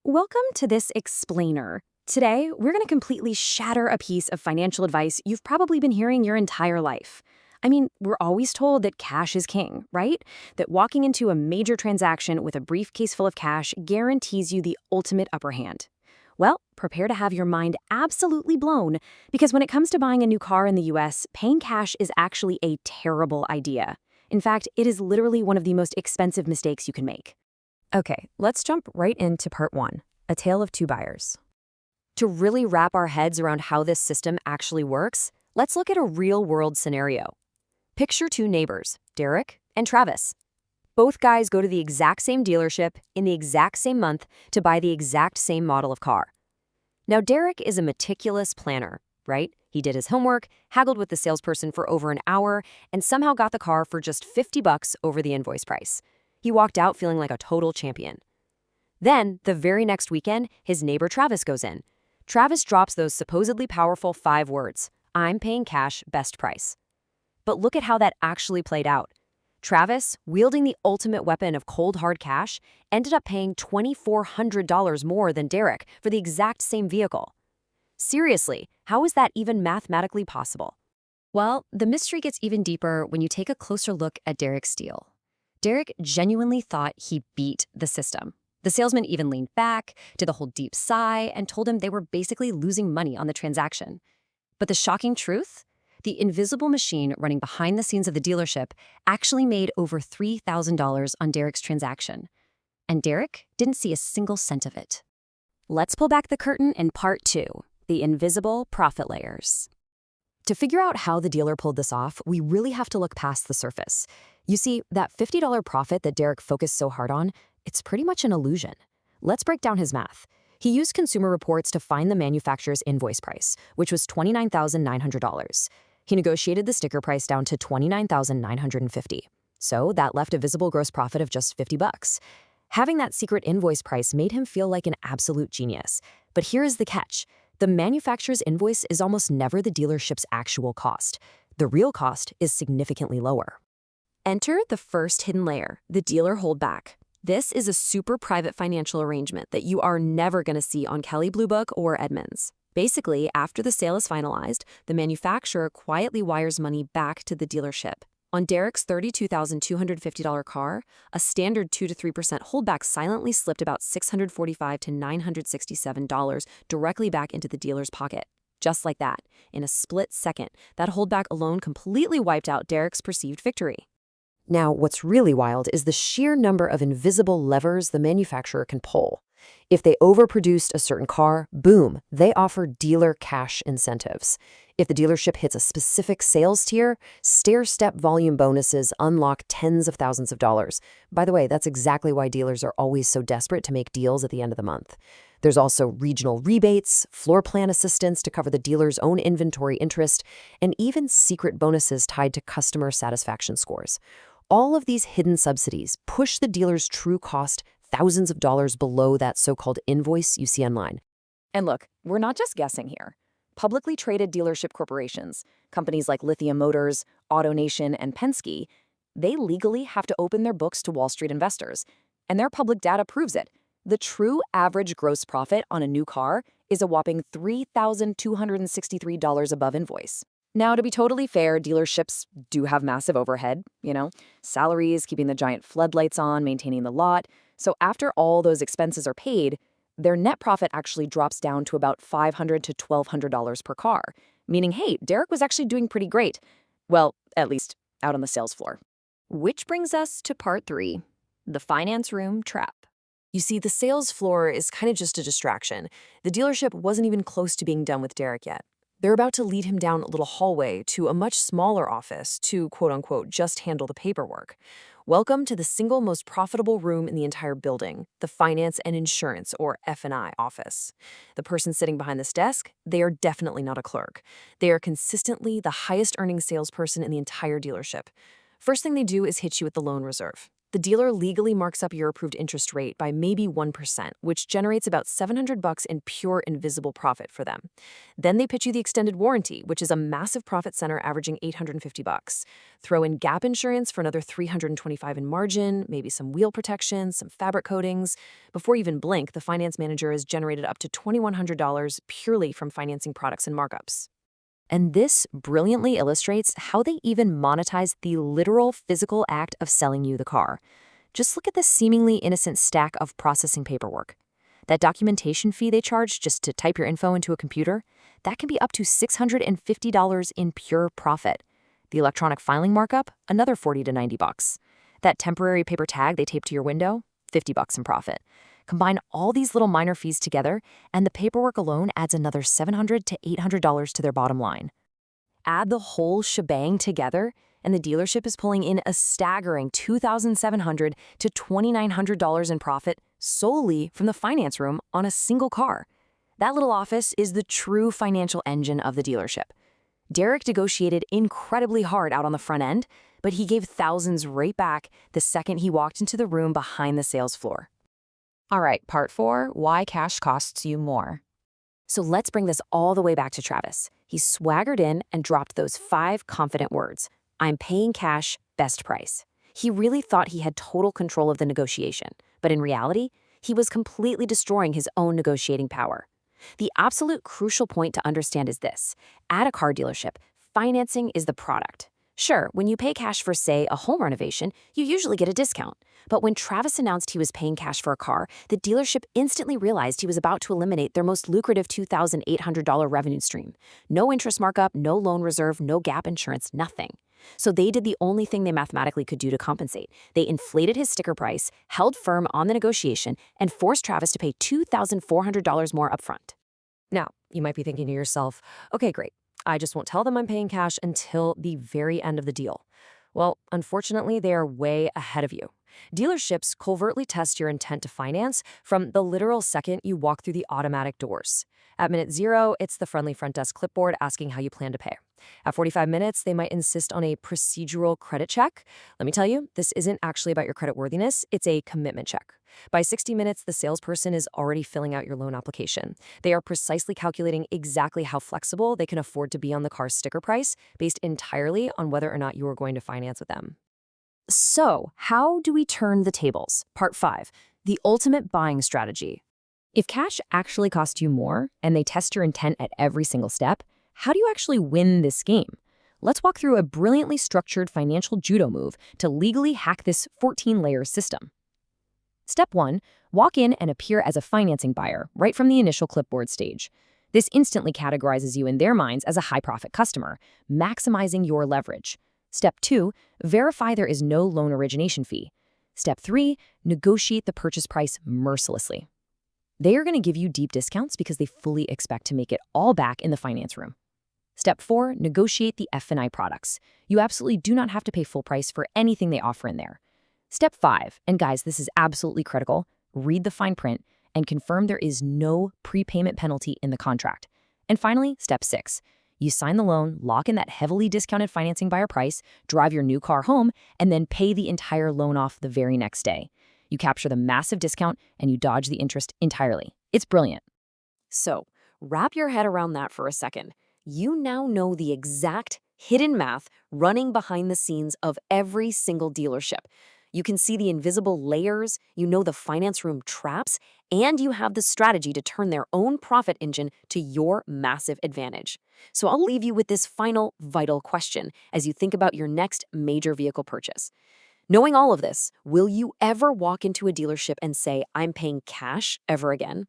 Welcome to this explainer. Today, we're going to completely shatter a piece of financial advice you've probably been hearing your entire life. I mean, we're always told that cash is king, right? That walking into a major transaction with a briefcase full of cash guarantees you the ultimate upper hand. Well, prepare to have your mind absolutely blown, because when it comes to buying a new car in the US, paying cash is actually a terrible idea. In fact, it is literally one of the most expensive mistakes you can make. Okay, let's jump right into part one, a tale of two buyers. To really wrap our heads around how this system actually works, let's look at a real-world scenario. Picture two neighbors, Derek and Travis. Both guys go to the exact same dealership in the exact same month to buy the exact same model of car. Now, Derek is a meticulous planner, right? He did his homework, haggled with the salesperson for over an hour, and somehow got the car for just $50 over the invoice price. He walked out feeling like a total champion. Then, the very next weekend, his neighbor Travis goes in. Travis drops those supposedly powerful 5 words, "I'm paying cash, best price." But look at how that actually played out. Travis, wielding the ultimate weapon of cold hard cash, ended up paying $2,400 more than Derek for the exact same vehicle. Seriously, how is that even mathematically possible? Well, the mystery gets even deeper when you take a closer look at Derek's deal. Derek genuinely thought he beat the system. The salesman even leaned back, did the whole deep sigh, and told him they were basically losing money on the transaction. But the shocking truth? The invisible machine running behind the scenes of the dealership actually made over $3,000 on Derek's transaction. And Derek didn't see a single cent of it. Let's pull back the curtain in part 2, the invisible profit layers. To figure out how the dealer pulled this off, we really have to look past the surface. You see, that $50 profit that Derek focused so hard on, it's pretty much an illusion. Let's break down his math. He used Consumer Reports to find the manufacturer's invoice price, which was $29,900. He negotiated the sticker price down to $29,950. So that left a visible gross profit of just $50. Having that secret invoice price made him feel like an absolute genius. But here is the catch. The manufacturer's invoice is almost never the dealership's actual cost. The real cost is significantly lower. Enter the first hidden layer, the dealer holdback. This is a super private financial arrangement that you are never going to see on Kelley Blue Book or Edmunds. Basically, after the sale is finalized, the manufacturer quietly wires money back to the dealership. On Derek's $32,250 car, a standard 2 to 3% holdback silently slipped about $645 to $967 directly back into the dealer's pocket. Just like that, in a split second, that holdback alone completely wiped out Derek's perceived victory. Now, what's really wild is the sheer number of invisible levers the manufacturer can pull. If they overproduced a certain car, boom, they offer dealer cash incentives. If the dealership hits a specific sales tier, stair-step volume bonuses unlock tens of thousands of dollars. By the way, that's exactly why dealers are always so desperate to make deals at the end of the month. There's also regional rebates, floor plan assistance to cover the dealer's own inventory interest, and even secret bonuses tied to customer satisfaction scores. All of these hidden subsidies push the dealer's true cost thousands of dollars below that so-called invoice you see online. And look, we're not just guessing here. Publicly traded dealership corporations, companies like Lithium Motors, AutoNation, and Penske, they legally have to open their books to Wall Street investors, and their public data proves it. The true average gross profit on a new car is a whopping $3,263 above invoice. Now, to be totally fair, dealerships do have massive overhead, salaries, keeping the giant floodlights on, maintaining the lot. So after all those expenses are paid, their net profit actually drops down to about $500 to $1,200 per car, meaning, hey, Derek was actually doing pretty great. Well, at least out on the sales floor. Which brings us to part 3, the finance room trap. You see, the sales floor is kind of just a distraction. The dealership wasn't even close to being done with Derek yet. They're about to lead him down a little hallway to a much smaller office to, quote-unquote, just handle the paperwork. Welcome to the single most profitable room in the entire building, the Finance and Insurance, or F&I office. The person sitting behind this desk, they are definitely not a clerk. They are consistently the highest earning salesperson in the entire dealership. First thing they do is hit you with the loan reserve. The dealer legally marks up your approved interest rate by maybe 1%, which generates about $700 in pure invisible profit for them. Then they pitch you the extended warranty, which is a massive profit center averaging $850. Throw in gap insurance for another $325 in margin, maybe some wheel protection, some fabric coatings. Before you even blink, the finance manager has generated up to $2,100 purely from financing products and markups. And this brilliantly illustrates how they even monetize the literal physical act of selling you the car. Just look at the seemingly innocent stack of processing paperwork. That documentation fee they charge just to type your info into a computer, that can be up to $650 in pure profit. The electronic filing markup, another $40 to $90. That temporary paper tag they tape to your window, $50 in profit. Combine all these little minor fees together, and the paperwork alone adds another $700 to $800 to their bottom line. Add the whole shebang together, and the dealership is pulling in a staggering $2,700 to $2,900 in profit solely from the finance room on a single car. That little office is the true financial engine of the dealership. Derek negotiated incredibly hard out on the front end, but he gave thousands right back the second he walked into the room behind the sales floor. All right, part 4, why cash costs you more. So let's bring this all the way back to Travis. He swaggered in and dropped those 5 confident words. I'm paying cash, best price. He really thought he had total control of the negotiation, but in reality, he was completely destroying his own negotiating power. The absolute crucial point to understand is this. At a car dealership, financing is the product. Sure, when you pay cash for, say, a home renovation, you usually get a discount. But when Travis announced he was paying cash for a car, the dealership instantly realized he was about to eliminate their most lucrative $2,800 revenue stream. No interest markup, no loan reserve, no gap insurance, nothing. So they did the only thing they mathematically could do to compensate. They inflated his sticker price, held firm on the negotiation, and forced Travis to pay $2,400 more upfront. Now, you might be thinking to yourself, okay, great. I just won't tell them I'm paying cash until the very end of the deal. Well, unfortunately, they are way ahead of you. Dealerships covertly test your intent to finance from the literal second you walk through the automatic doors. At minute 0, it's the friendly front desk clipboard asking how you plan to pay. At 45 minutes, they might insist on a procedural credit check. Let me tell you, this isn't actually about your creditworthiness, it's a commitment check. By 60 minutes, the salesperson is already filling out your loan application. They are precisely calculating exactly how flexible they can afford to be on the car's sticker price, based entirely on whether or not you are going to finance with them. So, how do we turn the tables? Part 5, the ultimate buying strategy. If cash actually costs you more, and they test your intent at every single step, how do you actually win this game? Let's walk through a brilliantly structured financial judo move to legally hack this 14-layer system. Step 1, walk in and appear as a financing buyer right from the initial clipboard stage. This instantly categorizes you in their minds as a high-profit customer, maximizing your leverage. Step 2, verify there is no loan origination fee. Step 3, negotiate the purchase price mercilessly. They are going to give you deep discounts because they fully expect to make it all back in the finance room. Step 4, negotiate the F&I products. You absolutely do not have to pay full price for anything they offer in there. Step 5, and guys, this is absolutely critical, read the fine print and confirm there is no prepayment penalty in the contract. And finally, step 6, you sign the loan, lock in that heavily discounted financing buyer price, drive your new car home, and then pay the entire loan off the very next day. You capture the massive discount and you dodge the interest entirely. It's brilliant. So, wrap your head around that for a second. You now know the exact hidden math running behind the scenes of every single dealership. You can see the invisible layers, you know the finance room traps, and you have the strategy to turn their own profit engine to your massive advantage. So I'll leave you with this final vital question as you think about your next major vehicle purchase. Knowing all of this, will you ever walk into a dealership and say, I'm paying cash ever again?